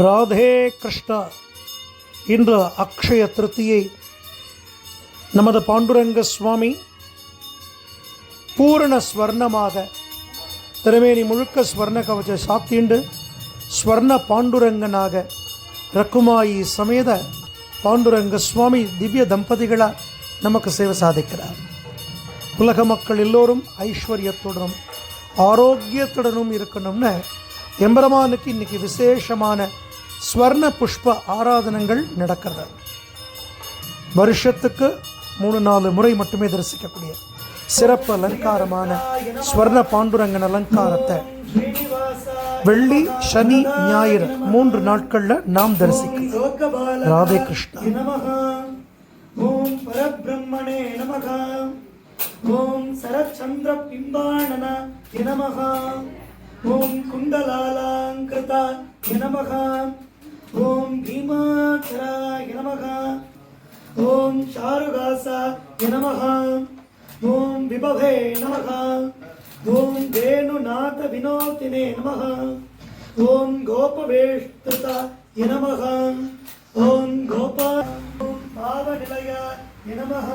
ராதே கிருஷ்ணா. இன்று அக்ஷய திருத்தியை. நமது பாண்டுரங்க சுவாமி பூரண ஸ்வர்ணமாக திருமேனி முழுக்க ஸ்வர்ண கவச்ச சாத்திண்டு ஸ்வர்ண பாண்டுரங்கனாக ரக்குமாயி சமேத பாண்டுரங்க சுவாமி திவ்ய தம்பதிகளாக நமக்கு சேவை சாதிக்கிறார். உலக மக்கள் எல்லோரும் ஐஸ்வர்யத்துடனும் ஆரோக்கியத்துடனும் இருக்கணும்னு எம்பெருமானுக்கு இன்னைக்கு விசேஷமான ஸ்வர்ண புஷ்ப ஆராதனங்கள் நடக்கிறது. வருஷத்துக்கு 3-4 முறை மட்டுமே தரிசிக்கக்கூடிய சிறப்பு அலங்காரமான ஸ்வர்ண பாண்டுரங்கன் அலங்காரத்தை வெள்ளி, சனி, ஞாயிறு 3 நாட்கள்ல நாம் தரிசிக்கலாம். ராதே கிருஷ்ணா. ஓம் பரபிரம்மணே நமக. ஓம் சரச்சந்திர பிம்பாணன நமக. ஓம் குண்டலாலங்கிருதா நமக. ஓம் பீமாச்சராய நமக. ஓம் சாருகாசா நமக. ஓம் விபவே நமக. ஓம் வேணுநாத வினோதினே நமக. ஓம் கோபவேஷ்டிதா நமக. ஓம் கோபா. ஓம் பாவநிலைய நமக.